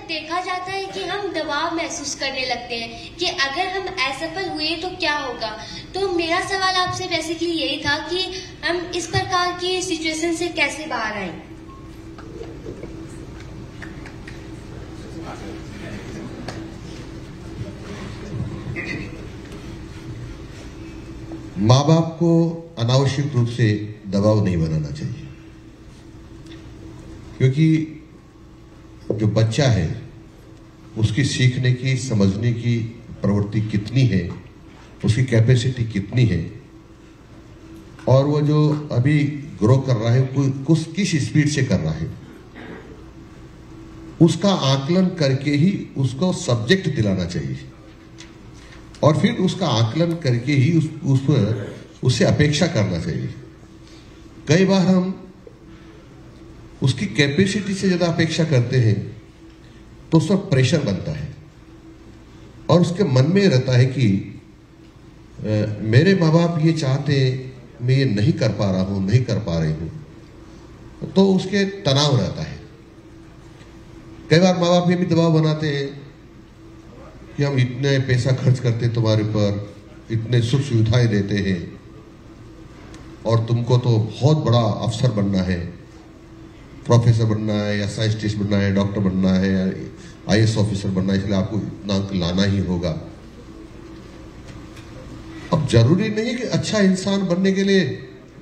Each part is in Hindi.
देखा जाता है कि हम दबाव महसूस करने लगते हैं कि अगर हम असफल हुए तो क्या होगा। तो मेरा सवाल आपसे बेसिकली यही था कि हम इस प्रकार की सिचुएशन से कैसे बाहर आए। माँ बाप को अनावश्यक रूप से दबाव नहीं बनाना चाहिए, क्योंकि जो बच्चा है उसकी सीखने की, समझने की प्रवृत्ति कितनी है, उसकी कैपेसिटी कितनी है, और वो जो अभी ग्रो कर रहा है किस स्पीड से कर रहा है, उसका आकलन करके ही उसको सब्जेक्ट दिलाना चाहिए, और फिर उसका आकलन करके ही उससे अपेक्षा करना चाहिए। कई बार हम उसकी कैपेसिटी से ज्यादा अपेक्षा करते हैं तो उस पर प्रेशर बनता है और उसके मन में रहता है कि मेरे माँ बाप ये चाहते, मैं ये नहीं कर पा रहा हूं, नहीं कर पा रही हूं, तो उसके तनाव रहता है। कई बार माँ बाप ये भी दबाव बनाते हैं कि हम इतने पैसा खर्च करते हैं तुम्हारे ऊपर, इतने सुख सुविधाएं देते हैं, और तुमको तो बहुत बड़ा अफसर बनना है, प्रोफेसर बनना है, या साइंटिस्ट बनना है, डॉक्टर बनना है, या आईएएस ऑफिसर बनना है, इसलिए आपको इतना अंक लाना ही होगा। अब जरूरी नहीं कि अच्छा इंसान बनने के लिए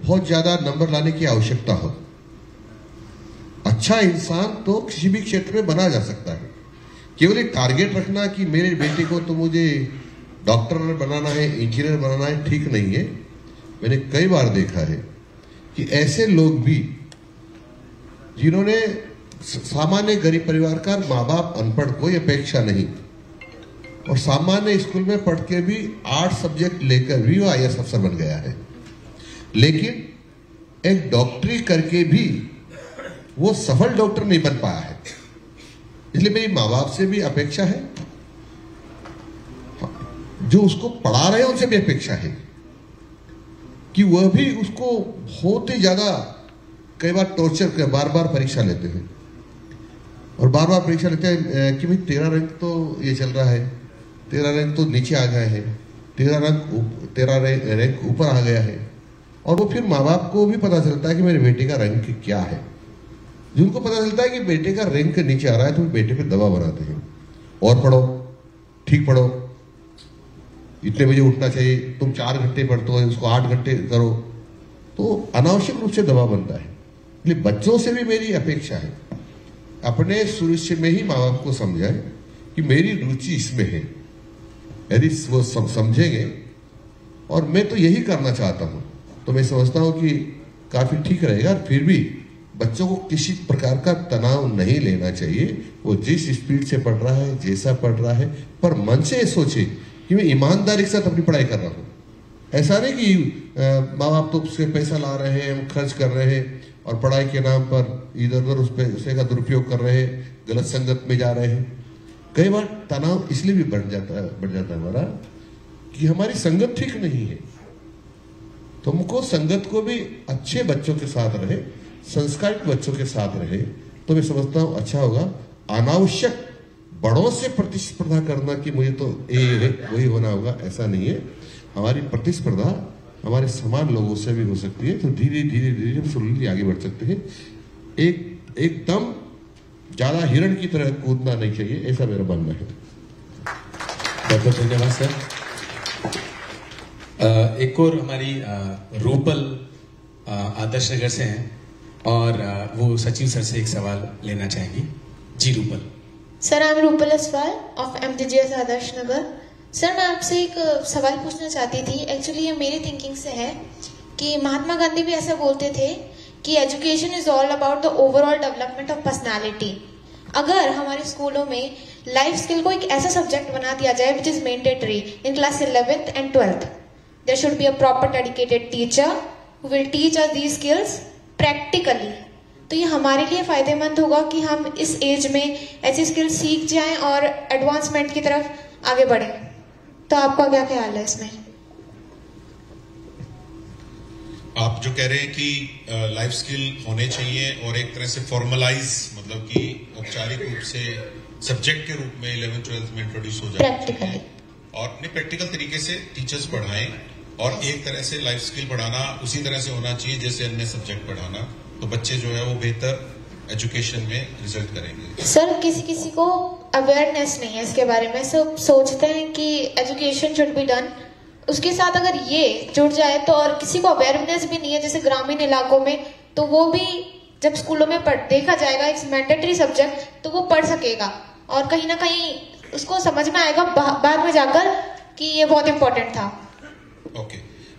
बहुत ज्यादा नंबर लाने की आवश्यकता हो। अच्छा इंसान तो किसी भी क्षेत्र में बना जा सकता है। केवल एक टारगेट रखना कि मेरे बेटे को तो मुझे डॉक्टर बनाना है, इंजीनियर बनाना है, ठीक नहीं है। मैंने कई बार देखा है कि ऐसे लोग भी जिन्होंने सामान्य गरीब परिवार का, माँ बाप अनपढ़, कोई अपेक्षा नहीं, और सामान्य स्कूल में पढ़ के भी 8 सब्जेक्ट लेकर भी वो आईएएस अफसर बन गया है, लेकिन एक डॉक्टरी करके भी वो सफल डॉक्टर नहीं बन पाया है। इसलिए मेरी माँ बाप से भी अपेक्षा है, जो उसको पढ़ा रहे हैं उनसे भी अपेक्षा है कि वह भी उसको बहुत ही ज्यादा, कई बार टॉर्चर कर, बार बार परीक्षा लेते हैं, और बार बार परीक्षा लेते हैं कि भाई तेरा रैंक तो ये चल रहा है, तेरा रैंक तो नीचे आ गया है, तेरा रैंक ऊपर आ गया है। और वो फिर माँ बाप को भी पता चलता है कि मेरे बेटे का रैंक क्या है। जिनको पता चलता है कि बेटे का रैंक नीचे आ रहा है तो बेटे पे दबाव बनाते हैं, और पढ़ो, ठीक पढ़ो, इतने बजे उठना चाहिए, तुम 4 घंटे पढ़ते हो, उसको 8 घंटे करो, तो अनावश्यक रूप से दबाव बनता है। इसलिए बच्चों से भी मेरी अपेक्षा है, अपने शुरू से में ही माँ बाप को समझाए कि मेरी रुचि इसमें है। यदि वो समझेंगे, और मैं तो यही करना चाहता हूं, तो मैं समझता हूं कि काफी ठीक रहेगा। फिर भी बच्चों को किसी प्रकार का तनाव नहीं लेना चाहिए। वो जिस स्पीड से पढ़ रहा है, जैसा पढ़ रहा है, पर मन से ये सोचे कि मैं ईमानदारी के साथ अपनी पढ़ाई कर रहा हूं। ऐसा नहीं कि माँ बाप तो उससे पैसा ला रहे हैं, हम खर्च कर रहे हैं, और पढ़ाई के नाम पर इधर उधर उस पैसे का दुरुपयोग कर रहे हैं, गलत संगत में जा रहे हैं। कई बार तनाव इसलिए भी बढ़ जाता है हमारा कि हमारी संगत ठीक नहीं है। तो हमको संगत को भी अच्छे बच्चों के साथ रहे, संस्कारित बच्चों के साथ रहे, तो मैं समझता हूं अच्छा होगा। अनावश्यक बड़ों से प्रतिस्पर्धा करना कि मुझे तो वही होना होगा, ऐसा नहीं है। हमारी प्रतिस्पर्धा हमारे समान लोगों से भी हो सकती है, तो धीरे धीरे धीरे हम स्लोली आगे बढ़ सकते हैं। एकदम ज्यादा हिरण की तरह कूदना नहीं चाहिए, ऐसा मेरा मानना है। बहुत बहुत धन्यवाद सर। एक और हमारी रूपल आदर्श नगर से हैं, और वो सचिव सर से एक सवाल लेना चाहेंगी। जी Rupal. Sir, I am Rupal Aswal of MTGS Adarsh Nagar. Sir, मैं आपसे एक सवाल पूछना चाहती थी। एक्चुअली ये मेरी थिंकिंग से है कि महात्मा गांधी भी ऐसा बोलते थे कि education is all about the overall development of personality. अगर हमारे स्कूलों में लाइफ स्किल को एक ऐसा सब्जेक्ट बना दिया जाए which is mandatory in class 11th and 12th, there should be a proper dedicated teacher who will teach us these skills practically. तो ये हमारे लिए फायदेमंद होगा कि हम इस एज में ऐसी स्किल्स सीख जाएं और एडवांसमेंट की तरफ आगे बढ़ें। तो आपका क्या ख्याल है इसमें? आप जो कह रहे हैं कि लाइफ स्किल होने चाहिए और एक तरह से फॉर्मलाइज, मतलब कि औपचारिक रूप से सब्जेक्ट के रूप में 11th 12th में इंट्रोड्यूस हो जाए प्रैक्टिकली, और अपने प्रैक्टिकल तरीके से टीचर्स पढ़ाएं, और एक तरह से लाइफ स्किल पढ़ाना उसी तरह से होना चाहिए जैसे अन्य सब्जेक्ट पढ़ाना, तो बच्चे जो है वो बेहतर एजुकेशन में रिजल्ट करेंगे। सर किसी किसी को अवेयरनेस नहीं है इसके बारे में, सब सोचते हैं कि एजुकेशन शुड बी डन, उसके साथ अगर ये जुड़ जाए तो, और किसी को अवेयरनेस भी नहीं है जैसे ग्रामीण इलाकों में, तो वो भी जब स्कूलों में देखा जाएगा एक मैंडेटरी सब्जेक्ट तो वो पढ़ सकेगा, और कहीं ना कहीं उसको समझ में आएगा बाद में जाकर कि ये बहुत इंपॉर्टेंट था। ओके,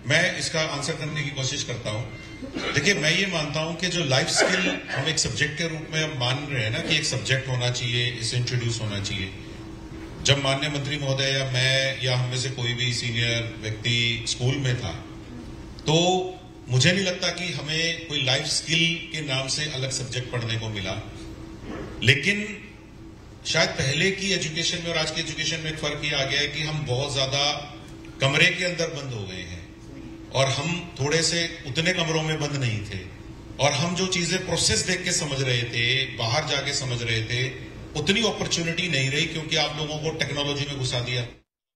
मैं इसका आंसर करने की कोशिश करता हूं। देखिए, मैं ये मानता हूं कि जो लाइफ स्किल हम एक सब्जेक्ट के रूप में हम मान रहे हैं ना कि एक सब्जेक्ट होना चाहिए, इसे इंट्रोड्यूस होना चाहिए। जब माननीय मंत्री महोदय या मैं या हम में से कोई भी सीनियर व्यक्ति स्कूल में था, तो मुझे नहीं लगता कि हमें कोई लाइफ स्किल के नाम से अलग सब्जेक्ट पढ़ने को मिला। लेकिन शायद पहले की एजुकेशन में और आज की एजुकेशन में एक फर्क ये आ गया है कि हम बहुत ज्यादा कमरे के अंदर बंद हो गए हैं, और हम थोड़े से उतने कमरों में बंद नहीं थे, और हम जो चीजें प्रोसेस देख के समझ रहे थे, बाहर जाके समझ रहे थे, उतनी अपॉर्चुनिटी नहीं रही क्योंकि आप लोगों को टेक्नोलॉजी में घुसा दिया।